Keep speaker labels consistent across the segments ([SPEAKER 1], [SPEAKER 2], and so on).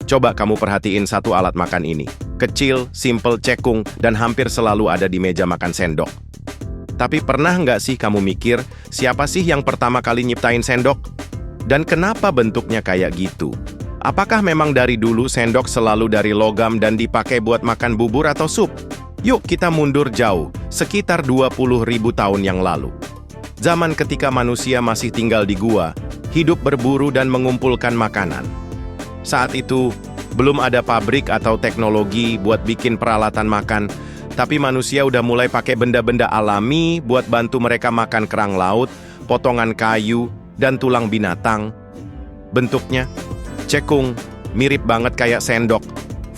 [SPEAKER 1] Coba kamu perhatiin satu alat makan ini. Kecil, simple, cekung, dan hampir selalu ada di meja makan sendok. Tapi pernah nggak sih kamu mikir, siapa sih yang pertama kali nyiptain sendok? Dan kenapa bentuknya kayak gitu? Apakah memang dari dulu sendok selalu dari logam dan dipakai buat makan bubur atau sup? Yuk kita mundur jauh, sekitar 20.000 tahun yang lalu. Zaman ketika manusia masih tinggal di gua, hidup berburu dan mengumpulkan makanan. Saat itu, belum ada pabrik atau teknologi buat bikin peralatan makan, tapi manusia udah mulai pakai benda-benda alami buat bantu mereka makan kerang laut, potongan kayu, dan tulang binatang. Bentuknya, cekung, mirip banget kayak sendok.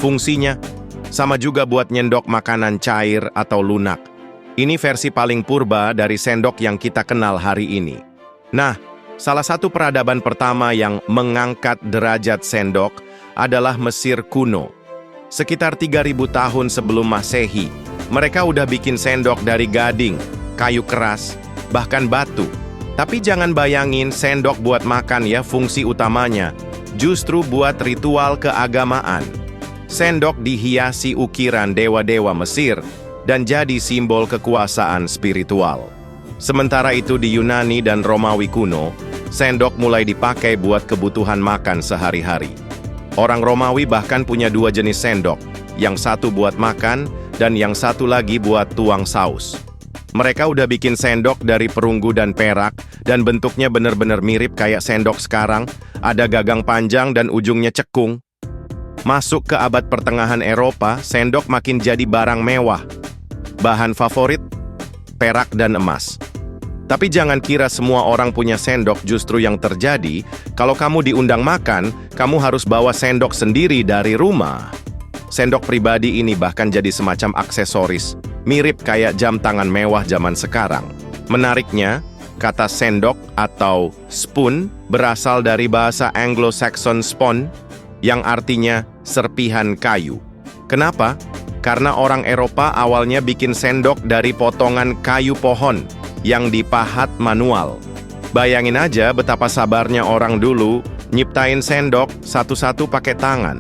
[SPEAKER 1] Fungsinya, sama juga buat nyendok makanan cair atau lunak. Ini versi paling purba dari sendok yang kita kenal hari ini. Nah, salah satu peradaban pertama yang mengangkat derajat sendok adalah Mesir kuno. Sekitar 3.000 tahun sebelum Masehi, mereka udah bikin sendok dari gading, kayu keras, bahkan batu. Tapi jangan bayangin sendok buat makan ya, fungsi utamanya justru buat ritual keagamaan. Sendok dihiasi ukiran dewa-dewa Mesir dan jadi simbol kekuasaan spiritual. Sementara itu di Yunani dan Romawi kuno, sendok mulai dipakai buat kebutuhan makan sehari-hari. Orang Romawi bahkan punya 2 jenis sendok, yang satu buat makan dan yang satu lagi buat tuang saus. Mereka udah bikin sendok dari perunggu dan perak, dan bentuknya bener-bener mirip kayak sendok sekarang, ada gagang panjang dan ujungnya cekung. Masuk ke abad pertengahan Eropa, sendok makin jadi barang mewah. Bahan favorit, perak dan emas. Tapi jangan kira semua orang punya sendok, justru yang terjadi, kalau kamu diundang makan, kamu harus bawa sendok sendiri dari rumah. Sendok pribadi ini bahkan jadi semacam aksesoris, mirip kayak jam tangan mewah zaman sekarang. Menariknya, kata sendok atau spoon berasal dari bahasa Anglo-Saxon spon, yang artinya serpihan kayu. Kenapa? Karena orang Eropa awalnya bikin sendok dari potongan kayu pohon yang dipahat manual. Bayangin aja betapa sabarnya orang dulu nyiptain sendok satu-satu pakai tangan.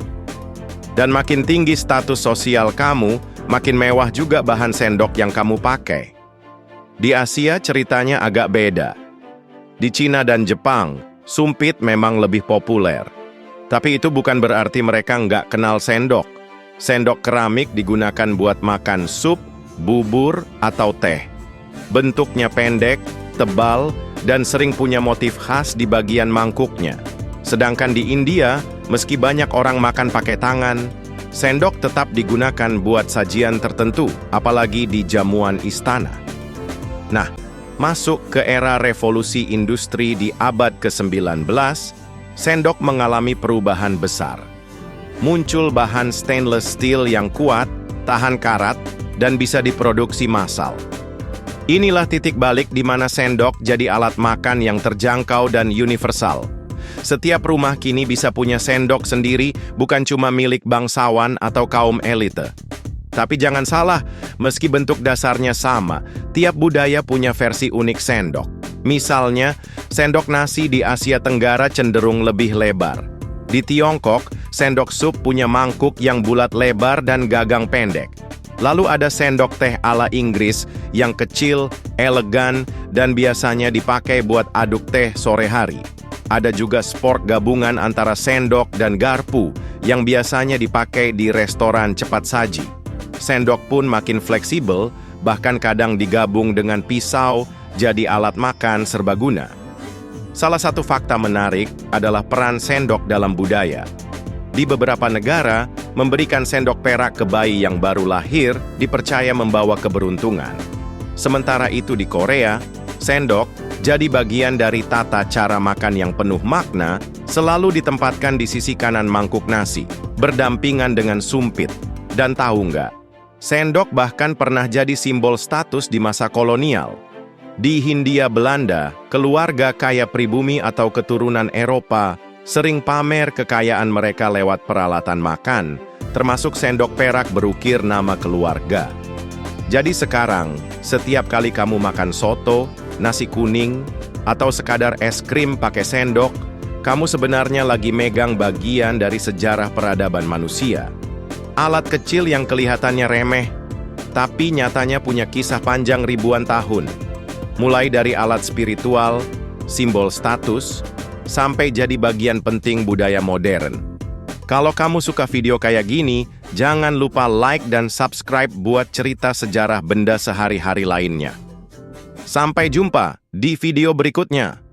[SPEAKER 1] Dan makin tinggi status sosial kamu, makin mewah juga bahan sendok yang kamu pakai. Di Asia ceritanya agak beda. Di Cina dan Jepang, sumpit memang lebih populer. Tapi itu bukan berarti mereka nggak kenal sendok. Sendok keramik digunakan buat makan sup, bubur, atau teh. Bentuknya pendek, tebal, dan sering punya motif khas di bagian mangkuknya. Sedangkan di India, meski banyak orang makan pakai tangan, sendok tetap digunakan buat sajian tertentu, apalagi di jamuan istana. Nah, masuk ke era revolusi industri di abad ke-19, sendok mengalami perubahan besar. Muncul bahan stainless steel yang kuat, tahan karat, dan bisa diproduksi massal. Inilah titik balik di mana sendok jadi alat makan yang terjangkau dan universal. Setiap rumah kini bisa punya sendok sendiri, bukan cuma milik bangsawan atau kaum elite. Tapi jangan salah, meski bentuk dasarnya sama, tiap budaya punya versi unik sendok. Misalnya, sendok nasi di Asia Tenggara cenderung lebih lebar. Di Tiongkok, sendok sup punya mangkuk yang bulat lebar dan gagang pendek. Lalu ada sendok teh ala Inggris yang kecil, elegan, dan biasanya dipakai buat aduk teh sore hari. Ada juga spork gabungan antara sendok dan garpu yang biasanya dipakai di restoran cepat saji. Sendok pun makin fleksibel, bahkan kadang digabung dengan pisau jadi alat makan serbaguna. Salah satu fakta menarik adalah peran sendok dalam budaya. Di beberapa negara, memberikan sendok perak ke bayi yang baru lahir dipercaya membawa keberuntungan. Sementara itu di Korea, sendok jadi bagian dari tata cara makan yang penuh makna, selalu ditempatkan di sisi kanan mangkuk nasi, berdampingan dengan sumpit. Dan tahu nggak, sendok bahkan pernah jadi simbol status di masa kolonial. Di Hindia Belanda, keluarga kaya pribumi atau keturunan Eropa sering pamer kekayaan mereka lewat peralatan makan, termasuk sendok perak berukir nama keluarga. Jadi sekarang, setiap kali kamu makan soto, nasi kuning, atau sekadar es krim pakai sendok, kamu sebenarnya lagi megang bagian dari sejarah peradaban manusia. Alat kecil yang kelihatannya remeh, tapi nyatanya punya kisah panjang ribuan tahun. Mulai dari alat spiritual, simbol status, sampai jadi bagian penting budaya modern. Kalau kamu suka video kayak gini, jangan lupa like dan subscribe buat cerita sejarah benda sehari-hari lainnya. Sampai jumpa di video berikutnya.